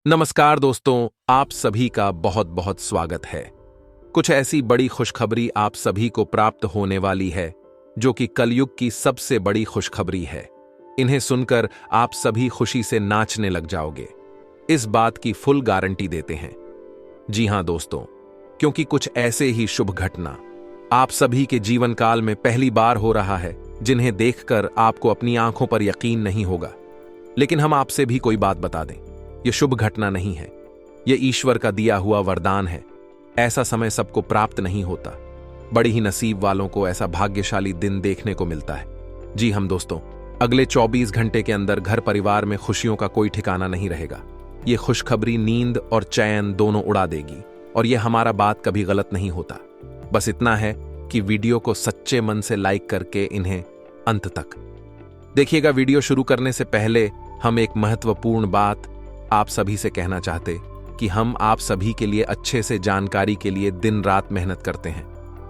नमस्कार दोस्तों, आप सभी का बहुत बहुत स्वागत है। कुछ ऐसी बड़ी खुशखबरी आप सभी को प्राप्त होने वाली है जो कि कलयुग की सबसे बड़ी खुशखबरी है। इन्हें सुनकर आप सभी खुशी से नाचने लग जाओगे, इस बात की फुल गारंटी देते हैं। जी हां दोस्तों, क्योंकि कुछ ऐसे ही शुभ घटना आप सभी के जीवन काल में पहली बार हो रहा है जिन्हें देखकर आपको अपनी आंखों पर यकीन नहीं होगा। लेकिन हम आपसे भी कोई बात बता दें, यह शुभ घटना नहीं है, यह ईश्वर का दिया हुआ वरदान है। ऐसा समय सबको प्राप्त नहीं होता, बड़ी ही नसीब वालों को ऐसा भाग्यशाली दिन देखने को मिलता है। जी हम दोस्तों, अगले 24 घंटे के अंदर घर परिवार में खुशियों का कोई ठिकाना नहीं रहेगा। ये खुशखबरी नींद और चैन दोनों उड़ा देगी, और यह हमारा बात कभी गलत नहीं होता। बस इतना है कि वीडियो को सच्चे मन से लाइक करके इन्हें अंत तक देखिएगा। वीडियो शुरू करने से पहले हम एक महत्वपूर्ण बात आप सभी से कहना चाहते कि हम आप सभी के लिए अच्छे से जानकारी के लिए दिन रात मेहनत करते हैं।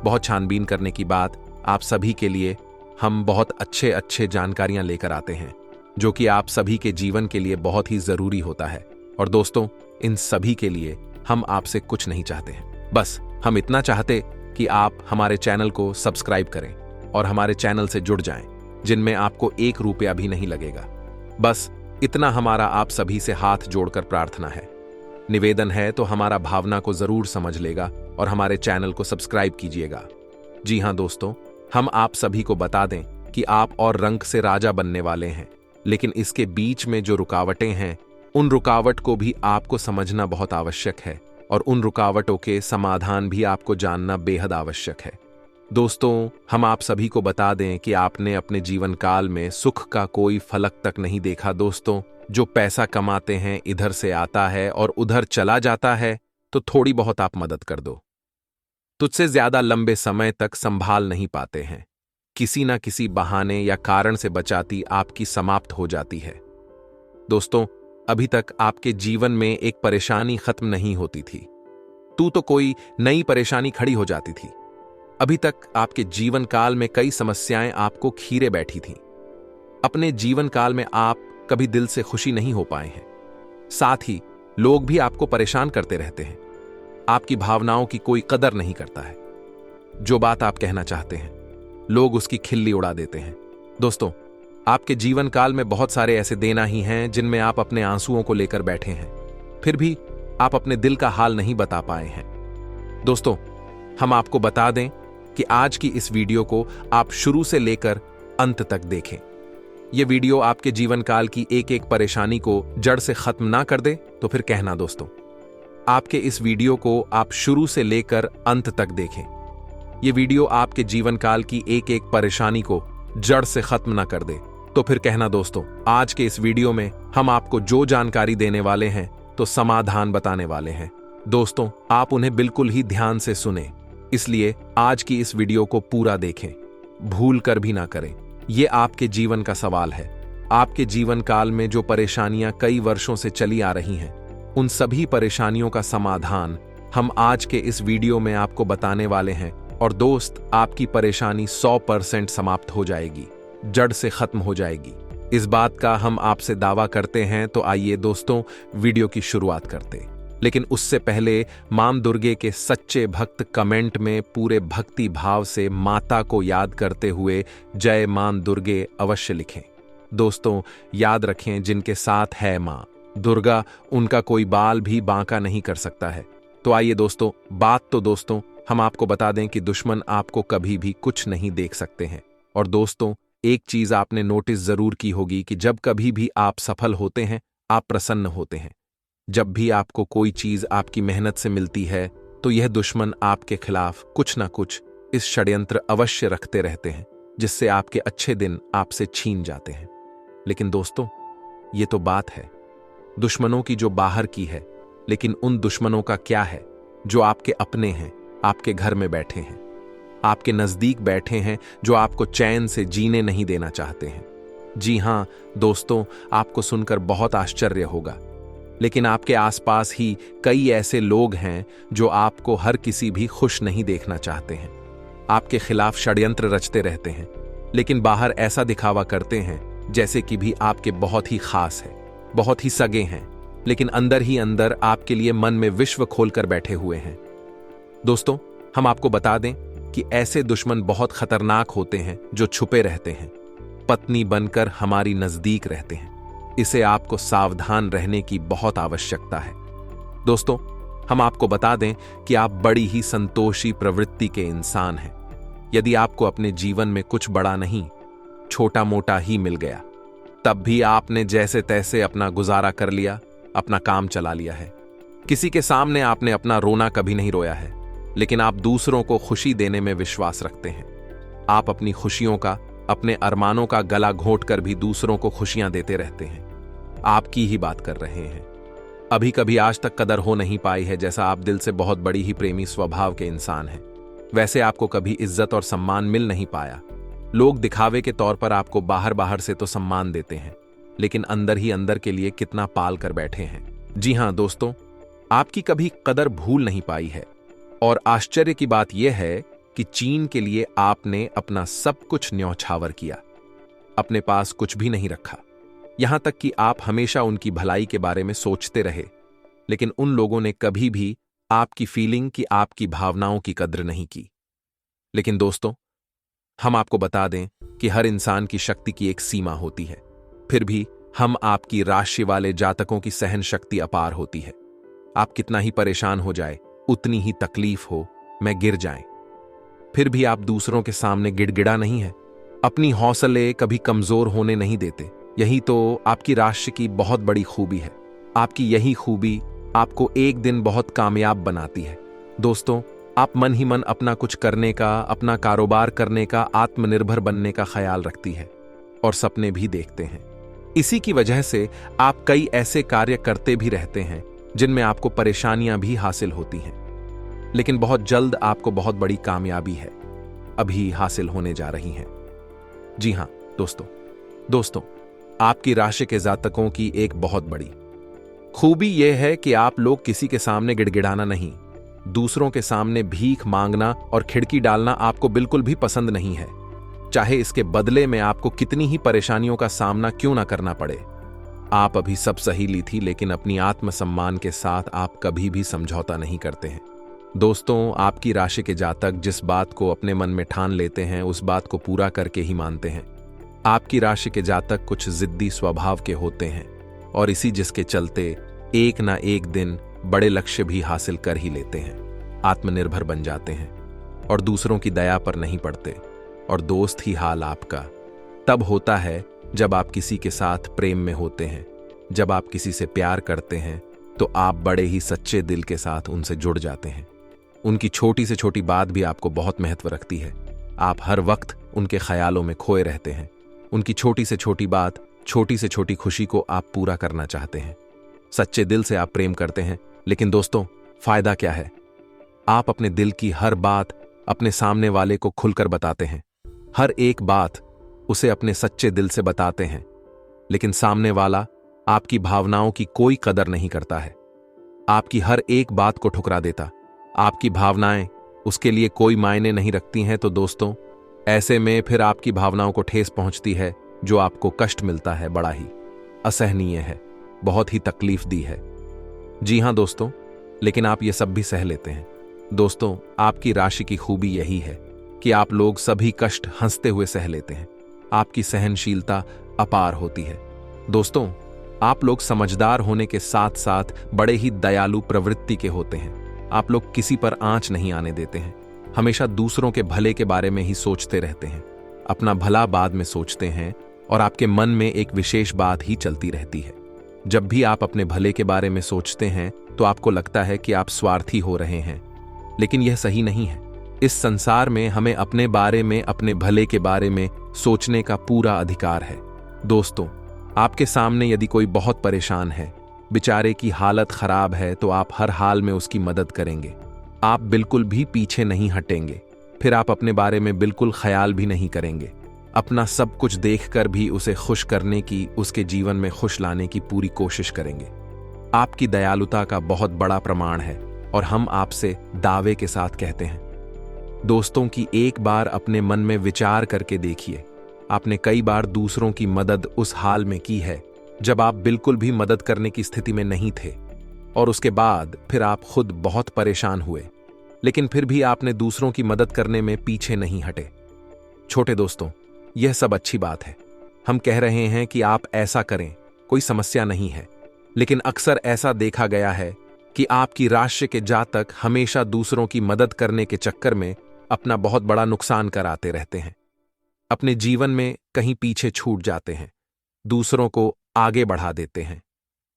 बहुत छानबीन करने की बात आप सभी के लिए हम बहुत अच्छे जानकारियां लेकर आते हैं जो कि आप सभी के जीवन के लिए बहुत ही जरूरी होता है। और दोस्तों, इन सभी के लिए हम आपसे कुछ नहीं चाहते हैं, बस हम इतना चाहते कि आप हमारे चैनल को सब्सक्राइब करें और हमारे चैनल से जुड़ जाएं, जिनमें आपको 1 रुपया भी नहीं लगेगा। बस इतना हमारा आप सभी से हाथ जोड़कर प्रार्थना है, निवेदन है, तो हमारा भावना को जरूर समझ लेगा और हमारे चैनल को सब्सक्राइब कीजिएगा। जी हां दोस्तों, हम आप सभी को बता दें कि आप और रंग से राजा बनने वाले हैं, लेकिन इसके बीच में जो रुकावटें हैं, उन रुकावट को भी आपको समझना बहुत आवश्यक है, और उन रुकावटों के समाधान भी आपको जानना बेहद आवश्यक है। दोस्तों, हम आप सभी को बता दें कि आपने अपने जीवन काल में सुख का कोई फलक तक नहीं देखा। दोस्तों, जो पैसा कमाते हैं इधर से आता है और उधर चला जाता है, तो थोड़ी बहुत आप मदद कर दो। तुझसे ज्यादा लंबे समय तक संभाल नहीं पाते हैं, किसी ना किसी बहाने या कारण से बचाती आपकी समाप्त हो जाती है। दोस्तों, अभी तक आपके जीवन में एक परेशानी खत्म नहीं होती थी, तू तो कोई नई परेशानी खड़ी हो जाती थी। अभी तक आपके जीवन काल में कई समस्याएं आपको खीरे बैठी थीं। अपने जीवन काल में आप कभी दिल से खुशी नहीं हो पाए हैं, साथ ही लोग भी आपको परेशान करते रहते हैं। आपकी भावनाओं की कोई कदर नहीं करता है। जो बात आप कहना चाहते हैं, लोग उसकी खिल्ली उड़ा देते हैं। दोस्तों, आपके जीवन काल में बहुत सारे ऐसे देना ही हैं जिनमें आप अपने आंसुओं को लेकर बैठे हैं, फिर भी आप अपने दिल का हाल नहीं बता पाए हैं। दोस्तों, हम आपको बता दें कि आज की इस वीडियो को आप शुरू से लेकर अंत तक देखें। यह वीडियो आपके जीवन काल की एक एक परेशानी को जड़ से खत्म ना कर दे तो फिर कहना। दोस्तों, आपके इस वीडियो को आप शुरू से लेकर अंत तक देखें। यह वीडियो आपके जीवन काल की एक एक परेशानी को जड़ से खत्म ना कर दे तो फिर कहना। दोस्तों, आज के इस वीडियो में हम आपको जो जानकारी देने वाले हैं तो समाधान बताने वाले हैं। दोस्तों, आप उन्हें बिल्कुल ही ध्यान से सुने, इसलिए आज की इस वीडियो को पूरा देखें, भूल कर भी ना करें। यह आपके जीवन का सवाल है। आपके जीवन काल में जो परेशानियां कई वर्षों से चली आ रही हैं, उन सभी परेशानियों का समाधान हम आज के इस वीडियो में आपको बताने वाले हैं। और दोस्त, आपकी परेशानी 100% समाप्त हो जाएगी, जड़ से खत्म हो जाएगी, इस बात का हम आपसे दावा करते हैं। तो आइए दोस्तों, वीडियो की शुरुआत करते। लेकिन उससे पहले मां दुर्गे के सच्चे भक्त कमेंट में पूरे भक्ति भाव से माता को याद करते हुए जय मां दुर्गे अवश्य लिखें। दोस्तों, याद रखें, जिनके साथ है मां दुर्गा, उनका कोई बाल भी बांका नहीं कर सकता है। तो आइए दोस्तों, दोस्तों हम आपको बता दें कि दुश्मन आपको कभी भी कुछ नहीं देख सकते हैं। और दोस्तों, एक चीज आपने नोटिस जरूर की होगी कि जब कभी भी आप सफल होते हैं, आप प्रसन्न होते हैं। जब भी आपको कोई चीज आपकी मेहनत से मिलती है, तो यह दुश्मन आपके खिलाफ कुछ ना कुछ इस षड्यंत्र अवश्य रखते रहते हैं, जिससे आपके अच्छे दिन आपसे छीन जाते हैं। लेकिन दोस्तों, ये तो बात है दुश्मनों की जो बाहर की है, लेकिन उन दुश्मनों का क्या है जो आपके अपने हैं, आपके घर में बैठे हैं, आपके नजदीक बैठे हैं, जो आपको चैन से जीने नहीं देना चाहते हैं। जी हां दोस्तों, आपको सुनकर बहुत आश्चर्य होगा, लेकिन आपके आसपास ही कई ऐसे लोग हैं जो आपको हर किसी भी खुश नहीं देखना चाहते हैं, आपके खिलाफ षड्यंत्र रचते रहते हैं, लेकिन बाहर ऐसा दिखावा करते हैं जैसे कि भी आपके बहुत ही खास है, बहुत ही सगे हैं, लेकिन अंदर ही अंदर आपके लिए मन में विश्व खोलकर बैठे हुए हैं। दोस्तों, हम आपको बता दें कि ऐसे दुश्मन बहुत खतरनाक होते हैं जो छुपे रहते हैं, पत्नी बनकर हमारी नजदीक रहते हैं। इसे आपको सावधान रहने की बहुत आवश्यकता है। दोस्तों, हम आपको बता दें कि आप बड़ी ही संतोषी प्रवृत्ति के इंसान हैं। यदि आपको अपने जीवन में कुछ बड़ा नहीं, छोटा मोटा ही मिल गया, तब भी आपने जैसे तैसे अपना गुजारा कर लिया, अपना काम चला लिया है। किसी के सामने आपने अपना रोना कभी नहीं रोया है, लेकिन आप दूसरों को खुशी देने में विश्वास रखते हैं। आप अपनी खुशियों का, अपने अरमानों का गला घोंट कर भी दूसरों को खुशियां देते रहते हैं। आपकी ही बात कर रहे हैं। अभी कभी आज तक कदर हो नहीं पाई है, जैसा आप दिल से बहुत बड़ी ही प्रेमी स्वभाव के इंसान हैं, वैसे आपको कभी इज्जत और सम्मान मिल नहीं पाया। लोग दिखावे के तौर पर आपको बाहर बाहर से तो सम्मान देते हैं, लेकिन अंदर ही अंदर के लिए कितना पाल कर बैठे हैं। जी हां दोस्तों, आपकी कभी कदर भूल नहीं पाई है। और आश्चर्य की बात यह है कि चीन के लिए आपने अपना सब कुछ न्यौछावर किया, अपने पास कुछ भी नहीं रखा। यहां तक कि आप हमेशा उनकी भलाई के बारे में सोचते रहे, लेकिन उन लोगों ने कभी भी आपकी फीलिंग की, आपकी भावनाओं की कद्र नहीं की। लेकिन दोस्तों, हम आपको बता दें कि हर इंसान की शक्ति की एक सीमा होती है। फिर भी हम आपकी राशि वाले जातकों की सहन शक्ति अपार होती है। आप कितना ही परेशान हो जाए, उतनी ही तकलीफ हो, मैं गिर जाएं, फिर भी आप दूसरों के सामने गिड़गिड़ा नहीं है, अपनी हौसले कभी कमजोर होने नहीं देते। यही तो आपकी राशि की बहुत बड़ी खूबी है। आपकी यही खूबी आपको एक दिन बहुत कामयाब बनाती है। दोस्तों, आप मन ही मन अपना कुछ करने का, अपना कारोबार करने का, आत्मनिर्भर बनने का ख्याल रखती है और सपने भी देखते हैं। इसी की वजह से आप कई ऐसे कार्य करते भी रहते हैं जिनमें आपको परेशानियां भी हासिल होती हैं, लेकिन बहुत जल्द आपको बहुत बड़ी कामयाबी है अभी हासिल होने जा रही हैं। जी हां दोस्तों, आपकी राशि के जातकों की एक बहुत बड़ी खूबी यह है कि आप लोग किसी के सामने गिड़गिड़ाना नहीं, दूसरों के सामने भीख मांगना और खिड़की डालना आपको बिल्कुल भी पसंद नहीं है, चाहे इसके बदले में आपको कितनी ही परेशानियों का सामना क्यों ना करना पड़े। आप अभी सब सही ली थी, लेकिन अपनी आत्मसम्मान के साथ आप कभी भी समझौता नहीं करते हैं। दोस्तों, आपकी राशि के जातक जिस बात को अपने मन में ठान लेते हैं, उस बात को पूरा करके ही मानते हैं। आपकी राशि के जातक कुछ जिद्दी स्वभाव के होते हैं और इसी जिसके चलते एक ना एक दिन बड़े लक्ष्य भी हासिल कर ही लेते हैं, आत्मनिर्भर बन जाते हैं और दूसरों की दया पर नहीं पड़ते। और दोस्त ही हाल आपका तब होता है जब आप किसी के साथ प्रेम में होते हैं, जब आप किसी से प्यार करते हैं तो आप बड़े ही सच्चे दिल के साथ उनसे जुड़ जाते हैं। उनकी छोटी से छोटी बात भी आपको बहुत महत्व रखती है। आप हर वक्त उनके ख्यालों में खोए रहते हैं। उनकी छोटी से छोटी बात, छोटी से छोटी खुशी को आप पूरा करना चाहते हैं। सच्चे दिल से आप प्रेम करते हैं, लेकिन दोस्तों, फायदा क्या है? आप अपने दिल की हर बात अपने सामने वाले को खुलकर बताते हैं, हर एक बात उसे अपने सच्चे दिल से बताते हैं, लेकिन सामने वाला आपकी भावनाओं की कोई कदर नहीं करता है, आपकी हर एक बात को ठुकरा देता। आपकी भावनाएं उसके लिए कोई मायने नहीं रखती हैं। तो दोस्तों, ऐसे में फिर आपकी भावनाओं को ठेस पहुंचती है, जो आपको कष्ट मिलता है बड़ा ही असहनीय है, बहुत ही तकलीफ दी है। जी हां दोस्तों, लेकिन आप ये सब भी सह लेते हैं। दोस्तों, आपकी राशि की खूबी यही है कि आप लोग सभी कष्ट हंसते हुए सह लेते हैं। आपकी सहनशीलता अपार होती है। दोस्तों, आप लोग समझदार होने के साथ साथ बड़े ही दयालु प्रवृत्ति के होते हैं। आप लोग किसी पर आंच नहीं आने देते हैं, हमेशा दूसरों के भले के बारे में ही सोचते रहते हैं, अपना भला बाद में सोचते हैं और आपके मन में एक विशेष बात ही चलती रहती है। जब भी आप अपने भले के बारे में सोचते हैं तो आपको लगता है कि आप स्वार्थी हो रहे हैं, लेकिन यह सही नहीं है। इस संसार में हमें अपने बारे में, अपने भले के बारे में सोचने का पूरा अधिकार है। दोस्तों, आपके सामने यदि कोई बहुत परेशान है, बेचारे की हालत खराब है, तो आप हर हाल में उसकी मदद करेंगे। आप बिल्कुल भी पीछे नहीं हटेंगे। फिर आप अपने बारे में बिल्कुल ख्याल भी नहीं करेंगे। अपना सब कुछ देखकर भी उसे खुश करने की, उसके जीवन में खुश लाने की पूरी कोशिश करेंगे। आपकी दयालुता का बहुत बड़ा प्रमाण है और हम आपसे दावे के साथ कहते हैं। दोस्तों की एक बार अपने मन में विचार करके देखिए, आपने कई बार दूसरों की मदद उस हाल में की है जब आप बिल्कुल भी मदद करने की स्थिति में नहीं थे, और उसके बाद फिर आप खुद बहुत परेशान हुए, लेकिन फिर भी आपने दूसरों की मदद करने में पीछे नहीं हटे। छोटे दोस्तों, यह सब अच्छी बात है। हम कह रहे हैं कि आप ऐसा करें, कोई समस्या नहीं है, लेकिन अक्सर ऐसा देखा गया है कि आपकी राशि के जातक हमेशा दूसरों की मदद करने के चक्कर में अपना बहुत बड़ा नुकसान कराते रहते हैं। अपने जीवन में कहीं पीछे छूट जाते हैं, दूसरों को आगे बढ़ा देते हैं।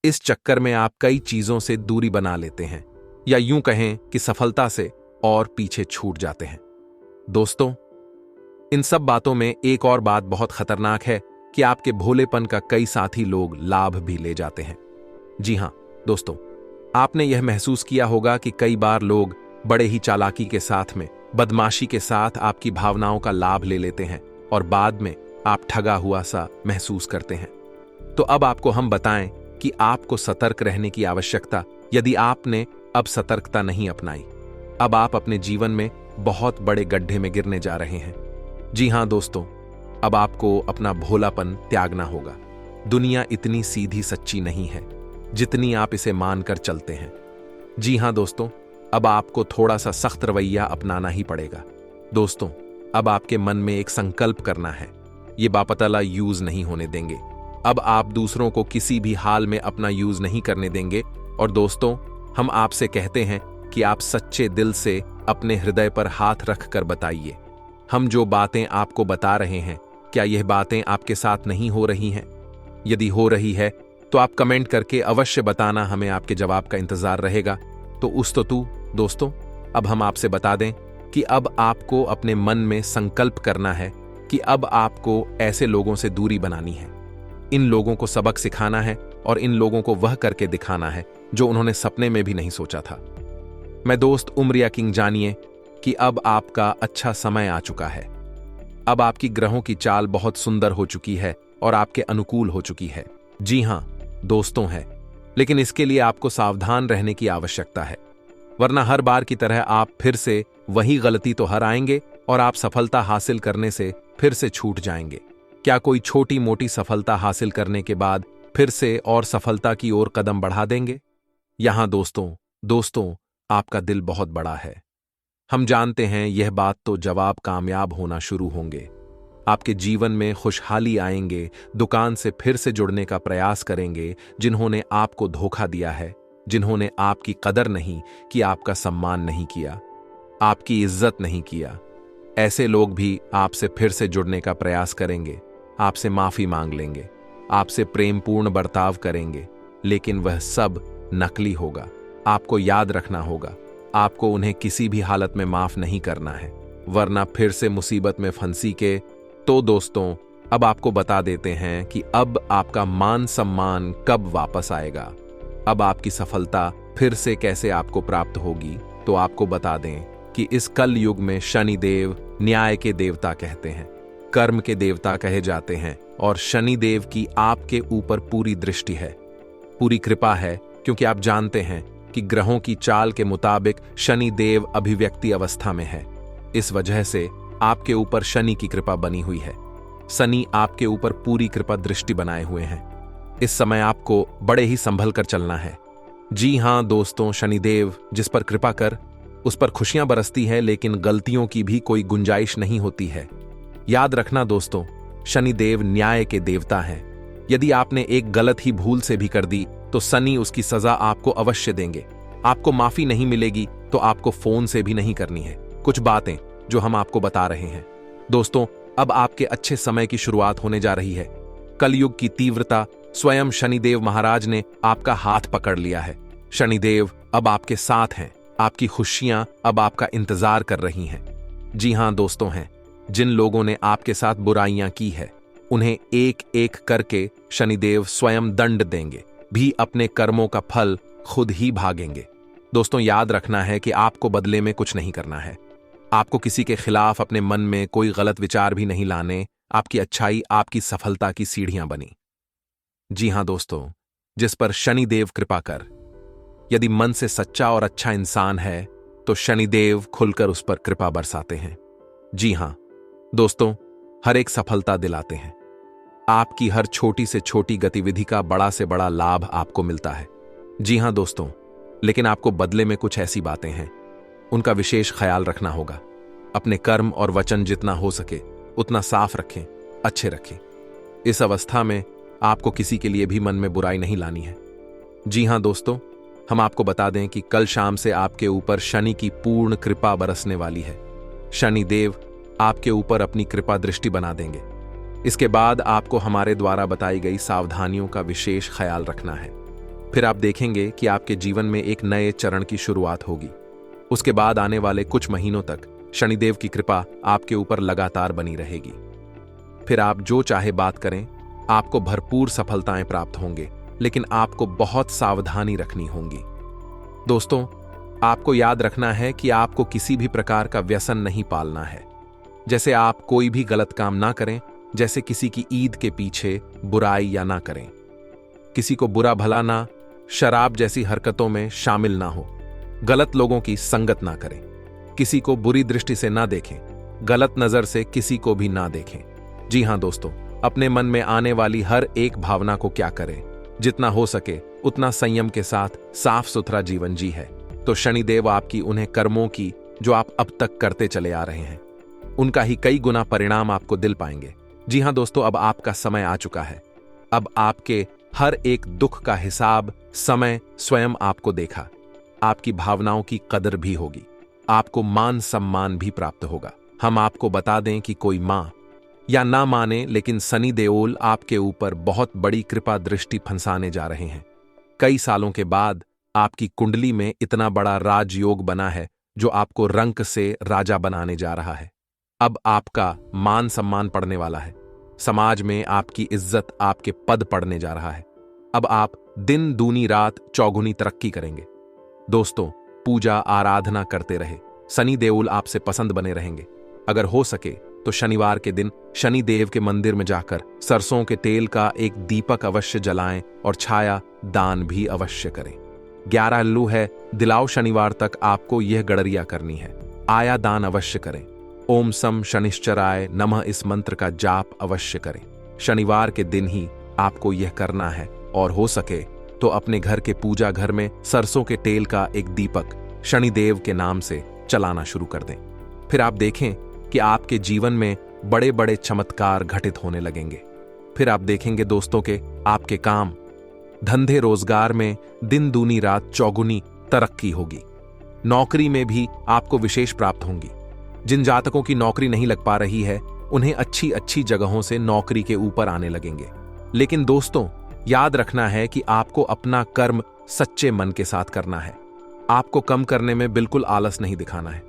इस चक्कर में आप कई चीजों से दूरी बना लेते हैं, या यूं कहें कि सफलता से और पीछे छूट जाते हैं। दोस्तों, इन सब बातों में एक और बात बहुत खतरनाक है कि आपके भोलेपन का कई साथी लोग लाभ भी ले जाते हैं। जी हां दोस्तों, आपने यह महसूस किया होगा कि कई बार लोग बड़े ही चालाकी के साथ में, बदमाशी के साथ आपकी भावनाओं का लाभ ले लेते हैं और बाद में आप ठगा हुआ सा महसूस करते हैं। तो अब आपको हम बताएं कि आपको सतर्क रहने की आवश्यकता, यदि आपने अब सतर्कता नहीं अपनाई, अब आप अपने जीवन में बहुत बड़े गड्ढे में गिरने जा रहे हैं। जी हां दोस्तों, अब आपको अपना भोलापन त्यागना होगा। दुनिया इतनी सीधी सच्ची नहीं है जितनी आप इसे मानकर चलते हैं। जी हां दोस्तों, अब आपको थोड़ा सा सख्त रवैया अपनाना ही पड़ेगा। दोस्तों, अब आपके मन में एक संकल्प करना है, ये बापतला यूज नहीं होने देंगे। अब आप दूसरों को किसी भी हाल में अपना यूज नहीं करने देंगे। और दोस्तों, हम आपसे कहते हैं कि आप सच्चे दिल से अपने हृदय पर हाथ रखकर बताइए, हम जो बातें आपको बता रहे हैं, क्या यह बातें आपके साथ नहीं हो रही हैं? यदि हो रही है तो आप कमेंट करके अवश्य बताना, हमें आपके जवाब का इंतजार रहेगा। तो दोस्तों, अब हम आपसे बता दें कि अब आपको अपने मन में संकल्प करना है कि अब आपको ऐसे लोगों से दूरी बनानी है। इन लोगों को सबक सिखाना है और इन लोगों को वह करके दिखाना है जो उन्होंने सपने में भी नहीं सोचा था। मैं दोस्त उमरिया किंग, जानिए कि अब आपका अच्छा समय आ चुका है। अब आपकी ग्रहों की चाल बहुत सुंदर हो चुकी है और आपके अनुकूल हो चुकी है। जी हां दोस्तों है, लेकिन इसके लिए आपको सावधान रहने की आवश्यकता है, वरना हर बार की तरह आप फिर से वही गलती तो हर आएंगे और आप सफलता हासिल करने से फिर से छूट जाएंगे। क्या कोई छोटी मोटी सफलता हासिल करने के बाद फिर से और सफलता की ओर कदम बढ़ा देंगे? यहां दोस्तों, आपका दिल बहुत बड़ा है। हम जानते हैं यह बात, तो जवाब कामयाब होना शुरू होंगे। आपके जीवन में खुशहाली आएंगे, दुकान से फिर से जुड़ने का प्रयास करेंगे। जिन्होंने आपको धोखा दिया है, जिन्होंने आपकी कदर नहीं की, आपका सम्मान नहीं किया, आपकी इज्जत नहीं किया, ऐसे लोग भी आपसे फिर से जुड़ने का प्रयास करेंगे, आपसे माफी मांग लेंगे, आपसे प्रेमपूर्ण बर्ताव करेंगे, लेकिन वह सब नकली होगा। आपको याद रखना होगा, आपको उन्हें किसी भी हालत में माफ नहीं करना है, वरना फिर से मुसीबत में फंसी के। तो दोस्तों, अब आपको बता देते हैं कि अब आपका मान सम्मान कब वापस आएगा, अब आपकी सफलता फिर से कैसे आपको प्राप्त होगी। तो आपको बता दें कि इस कल युग में शनिदेव न्याय के देवता कहते हैं, कर्म के देवता कहे जाते हैं, और शनिदेव की आपके ऊपर पूरी दृष्टि है, पूरी कृपा है, क्योंकि आप जानते हैं कि ग्रहों की चाल के मुताबिक शनिदेव अभिव्यक्ति अवस्था में है। इस वजह से आपके ऊपर शनि की कृपा बनी हुई है। शनि आपके ऊपर पूरी कृपा दृष्टि बनाए हुए हैं। इस समय आपको बड़े ही संभल कर चलना है। जी हां दोस्तों, शनिदेव जिस पर कृपा कर उस पर खुशियां बरसती है, लेकिन गलतियों की भी कोई गुंजाइश नहीं होती है। याद रखना दोस्तों, शनिदेव न्याय के देवता हैं। यदि आपने एक गलत ही भूल से भी कर दी तो शनि उसकी सजा आपको अवश्य देंगे। आपको माफी नहीं मिलेगी तो आपको फोन से भी नहीं करनी है। कुछ बातें जो हम आपको बता रहे हैं दोस्तों, अब आपके अच्छे समय की शुरुआत होने जा रही है। कलयुग की तीव्रता, स्वयं शनिदेव महाराज ने आपका हाथ पकड़ लिया है। शनिदेव अब आपके साथ हैं, आपकी खुशियां अब आपका इंतजार कर रही हैं। जी हां दोस्तों हैं, जिन लोगों ने आपके साथ बुराइयां की है, उन्हें एक एक करके शनिदेव स्वयं दंड देंगे, भी अपने कर्मों का फल खुद ही भागेंगे। दोस्तों, याद रखना है कि आपको बदले में कुछ नहीं करना है। आपको किसी के खिलाफ अपने मन में कोई गलत विचार भी नहीं लाने। आपकी अच्छाई आपकी सफलता की सीढ़ियां बनी। जी हां दोस्तों, जिस पर शनिदेव कृपा कर, यदि मन से सच्चा और अच्छा इंसान है तो शनिदेव खुलकर उस पर कृपा बरसाते हैं। जी हां दोस्तों, हर एक सफलता दिलाते हैं। आपकी हर छोटी से छोटी गतिविधि का बड़ा से बड़ा लाभ आपको मिलता है। जी हां दोस्तों, लेकिन आपको बदले में कुछ ऐसी बातें हैं, उनका विशेष ख्याल रखना होगा। अपने कर्म और वचन जितना हो सके उतना साफ रखें, अच्छे रखें। इस अवस्था में आपको किसी के लिए भी मन में बुराई नहीं लानी है। जी हां दोस्तों, हम आपको बता दें कि कल शाम से आपके ऊपर शनि की पूर्ण कृपा बरसने वाली है। शनि देव आपके ऊपर अपनी कृपा दृष्टि बना देंगे। इसके बाद आपको हमारे द्वारा बताई गई सावधानियों का विशेष ख्याल रखना है। फिर आप देखेंगे कि आपके जीवन में एक नए चरण की शुरुआत होगी। उसके बाद आने वाले कुछ महीनों तक शनिदेव की कृपा आपके ऊपर लगातार बनी रहेगी। फिर आप जो चाहे बात करें, आपको भरपूर सफलताएं प्राप्त होंगे, लेकिन आपको बहुत सावधानी रखनी होगी। दोस्तों, आपको याद रखना है कि आपको किसी भी प्रकार का व्यसन नहीं पालना है। जैसे आप कोई भी गलत काम ना करें, जैसे किसी की ईद के पीछे बुराई या ना करें, किसी को बुरा भला ना, शराब जैसी हरकतों में शामिल ना हो, गलत लोगों की संगत ना करें, किसी को बुरी दृष्टि से ना देखें, गलत नजर से किसी को भी ना देखें। जी हां दोस्तों, अपने मन में आने वाली हर एक भावना को क्या करें, जितना हो सके उतना संयम के साथ साफ सुथरा जीवन जी है, तो शनिदेव आपकी उन्हें कर्मों की जो आप अब तक करते चले आ रहे हैं, उनका ही कई गुना परिणाम आपको दिल पाएंगे। जी हां दोस्तों, अब आपका समय आ चुका है। अब आपके हर एक दुख का हिसाब समय स्वयं आपको देखा। आपकी भावनाओं की कदर भी होगी, आपको मान सम्मान भी प्राप्त होगा। हम आपको बता दें कि कोई मां या ना माने, लेकिन शनि देओल आपके ऊपर बहुत बड़ी कृपा दृष्टि फंसाने जा रहे हैं। कई सालों के बाद आपकी कुंडली में इतना बड़ा राजयोग बना है जो आपको रंक से राजा बनाने जा रहा है। अब आपका मान सम्मान पड़ने वाला है, समाज में आपकी इज्जत, आपके पद पड़ने जा रहा है। अब आप दिन दूनी रात चौगुनी तरक्की करेंगे। दोस्तों, पूजा आराधना करते रहे, शनि देओल आपसे पसंद बने रहेंगे। अगर हो सके तो शनिवार के दिन शनि देव के मंदिर में जाकर सरसों के तेल का एक दीपक अवश्य जलाएं और छाया दान भी अवश्य करें। 11 लू है, दिलाओ शनिवार तक आपको यह गड़रिया करनी है। आया दान अवश्य करें। ओम सम शनिश्चराय नमः इस मंत्र का जाप अवश्य करें। शनिवार के दिन ही आपको यह करना है, और हो सके तो अपने घर के पूजा घर में सरसों के तेल का एक दीपक शनिदेव के नाम से चलाना शुरू कर दें। फिर आप देखें कि आपके जीवन में बड़े बड़े चमत्कार घटित होने लगेंगे। फिर आप देखेंगे दोस्तों के आपके काम धंधे रोजगार में दिन दूनी रात चौगुनी तरक्की होगी। नौकरी में भी आपको विशेष प्राप्त होंगी। जिन जातकों की नौकरी नहीं लग पा रही है, उन्हें अच्छी अच्छी जगहों से नौकरी के ऊपर आने लगेंगे। लेकिन दोस्तों, याद रखना है कि आपको अपना कर्म सच्चे मन के साथ करना है। आपको कम करने में बिल्कुल आलस नहीं दिखाना है।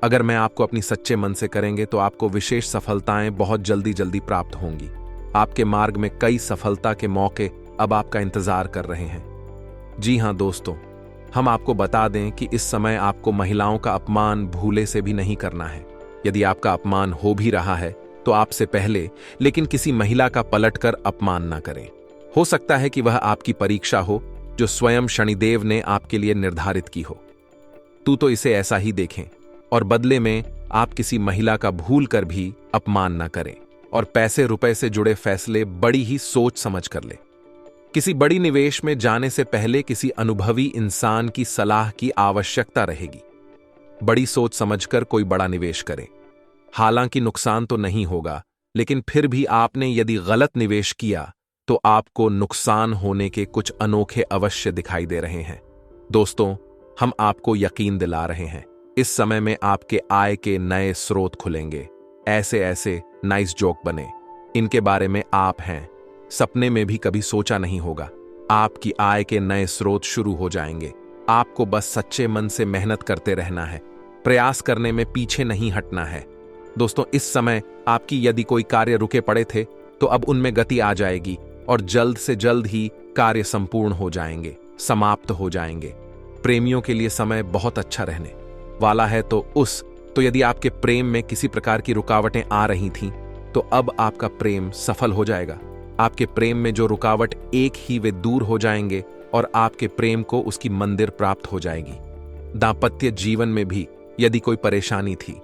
अगर मैं आपको अपनी सच्चे मन से करेंगे तो आपको विशेष सफलताएं बहुत जल्दी जल्दी प्राप्त होंगी। आपके मार्ग में कई सफलता के मौके अब आपका इंतजार कर रहे हैं। जी हां दोस्तों, हम आपको बता दें कि इस समय आपको महिलाओं का अपमान भूले से भी नहीं करना है। यदि आपका अपमान हो भी रहा है तो आपसे पहले लेकिन किसी महिला का पलटकर अपमान ना करें। हो सकता है कि वह आपकी परीक्षा हो जो स्वयं शनिदेव ने आपके लिए निर्धारित की हो। तो इसे ऐसा ही देखें, और बदले में आप किसी महिला का भूल कर भी अपमान न करें, और पैसे रुपए से जुड़े फैसले बड़ी ही सोच समझ कर लें। किसी बड़ी निवेश में जाने से पहले किसी अनुभवी इंसान की सलाह की आवश्यकता रहेगी। बड़ी सोच समझकर कोई बड़ा निवेश करें। हालांकि नुकसान तो नहीं होगा, लेकिन फिर भी आपने यदि गलत निवेश किया तो आपको नुकसान होने के कुछ अनोखे अवश्य दिखाई दे रहे हैं। दोस्तों, हम आपको यकीन दिला रहे हैं, इस समय में आपके आय के नए स्रोत खुलेंगे। ऐसे ऐसे नाइस जोक बने, इनके बारे में आप हैं सपने में भी कभी सोचा नहीं होगा। आपकी आय के नए स्रोत शुरू हो जाएंगे। आपको बस सच्चे मन से मेहनत करते रहना है, प्रयास करने में पीछे नहीं हटना है। दोस्तों, इस समय आपकी यदि कोई कार्य रुके पड़े थे तो अब उनमें गति आ जाएगी और जल्द से जल्द ही कार्य संपूर्ण हो जाएंगे, समाप्त हो जाएंगे। प्रेमियों के लिए समय बहुत अच्छा रहने वाला है। तो यदि आपके प्रेम में किसी प्रकार की रुकावटें आ रही थीं, तो अब आपका प्रेम सफल हो जाएगा। आपके प्रेम में जो रुकावट एक ही वे दूर हो जाएंगे और आपके प्रेम को उसकी मंदिर प्राप्त हो जाएगी। दांपत्य जीवन में भी यदि कोई परेशानी थी,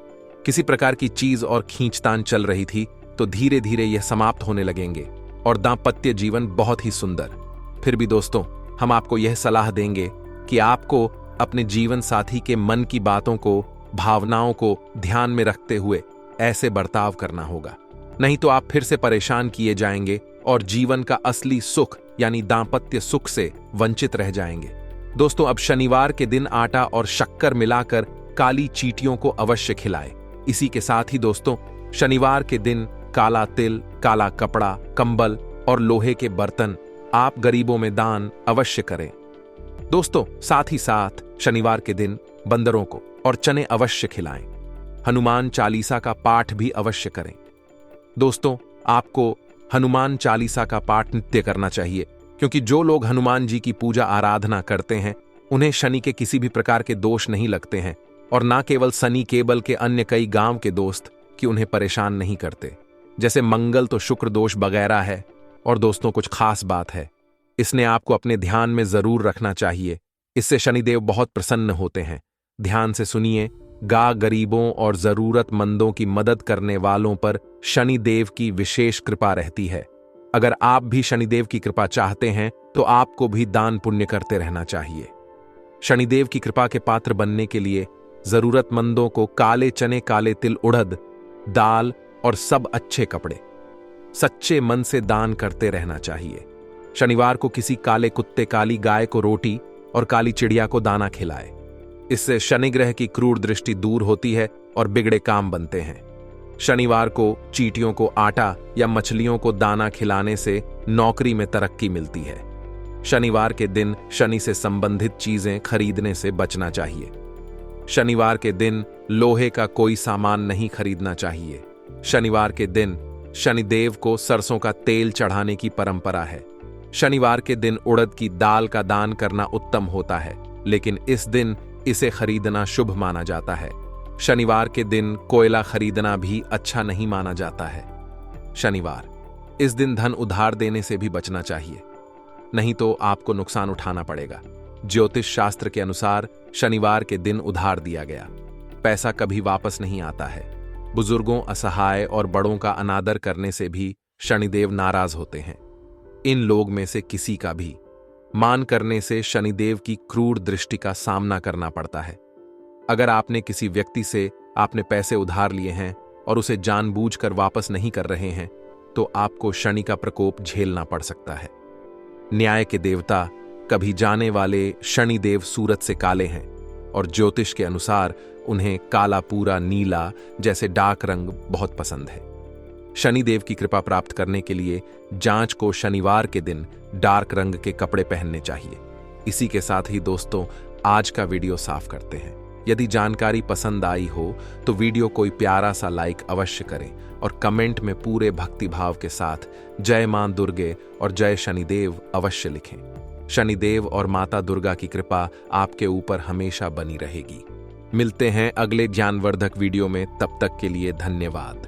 किसी प्रकार की चीज और खींचतान चल रही थी, तो धीरे धीरे यह समाप्त होने लगेंगे। और दाम्पत्य जीवन बहुत ही सुंदर। फिर भी दोस्तों, हम आपको यह सलाह देंगे कि आपको अपने जीवन साथी के मन की बातों को, भावनाओं को ध्यान में रखते हुए ऐसे बर्ताव करना होगा, नहीं तो आप फिर से परेशान किए जाएंगे और जीवन का असली सुख यानी दाम्पत्य सुख से वंचित रह जाएंगे। दोस्तों, अब शनिवार के दिन आटा और शक्कर मिलाकर काली चींटियों को अवश्य खिलाएं। इसी के साथ ही दोस्तों, शनिवार के दिन काला तिल, काला कपड़ा, कंबल और लोहे के बर्तन आप गरीबों में दान अवश्य करें। दोस्तों, साथ ही साथ शनिवार के दिन बंदरों को और चने अवश्य खिलाएं। हनुमान चालीसा का पाठ भी अवश्य करें। दोस्तों, आपको हनुमान चालीसा का पाठ नित्य करना चाहिए, क्योंकि जो लोग हनुमान जी की पूजा आराधना करते हैं उन्हें शनि के किसी भी प्रकार के दोष नहीं लगते हैं, और ना केवल शनि केबल के अन्य कई गांव के दोस्त कि उन्हें परेशान नहीं करते। जैसे मंगल तो शुक्र दोष वगैरह है। और दोस्तों, कुछ खास बात है, इसने आपको अपने ध्यान में जरूर रखना चाहिए। इससे शनिदेव बहुत प्रसन्न होते हैं। ध्यान से सुनिए। गरीबों और जरूरतमंदों की मदद करने वालों पर शनिदेव की विशेष कृपा रहती है। अगर आप भी शनिदेव की कृपा चाहते हैं तो आपको भी दान पुण्य करते रहना चाहिए। शनिदेव की कृपा के पात्र बनने के लिए जरूरतमंदों को काले चने, काले तिल, उड़द दाल और सब अच्छे कपड़े सच्चे मन से दान करते रहना चाहिए। शनिवार को किसी काले कुत्ते, काली गाय को रोटी और काली चिड़िया को दाना खिलाए। इससे शनि ग्रह की क्रूर दृष्टि दूर होती है और बिगड़े काम बनते हैं। शनिवार को चींटियों को आटा या मछलियों को दाना खिलाने से नौकरी में तरक्की मिलती है। शनिवार के दिन शनि से संबंधित चीजें खरीदने से बचना चाहिए। शनिवार के दिन लोहे का कोई सामान नहीं खरीदना चाहिए। शनिवार के दिन शनिदेव को सरसों का तेल चढ़ाने की परंपरा है। शनिवार के दिन उड़द की दाल का दान करना उत्तम होता है, लेकिन इस दिन इसे खरीदना शुभ माना जाता है। शनिवार के दिन कोयला खरीदना भी अच्छा नहीं माना जाता है। शनिवार, इस दिन धन उधार देने से भी बचना चाहिए, नहीं तो आपको नुकसान उठाना पड़ेगा। ज्योतिष शास्त्र के अनुसार शनिवार के दिन उधार दिया गया पैसा कभी वापस नहीं आता है। बुजुर्गों, असहाय और बड़ों का अनादर करने से भी शनिदेव नाराज होते हैं। इन लोग में से किसी का भी मान करने से शनिदेव की क्रूर दृष्टि का सामना करना पड़ता है। अगर आपने किसी व्यक्ति से आपने पैसे उधार लिए हैं और उसे जानबूझकर वापस नहीं कर रहे हैं, तो आपको शनि का प्रकोप झेलना पड़ सकता है। न्याय के देवता कभी जाने वाले शनिदेव सूरज से काले हैं और ज्योतिष के अनुसार उन्हें काला, पूरा, नीला जैसे डार्क रंग बहुत पसंद है। शनिदेव की कृपा प्राप्त करने के लिए जांच को शनिवार के दिन डार्क रंग के कपड़े पहनने चाहिए। इसी के साथ ही दोस्तों, आज का वीडियो साफ करते हैं। यदि जानकारी पसंद आई हो तो वीडियो कोई प्यारा सा लाइक अवश्य करें और कमेंट में पूरे भक्तिभाव के साथ जय मां दुर्गे और जय शनिदेव अवश्य लिखें। शनिदेव और माता दुर्गा की कृपा आपके ऊपर हमेशा बनी रहेगी। मिलते हैं अगले ज्ञानवर्धक वीडियो में, तब तक के लिए धन्यवाद।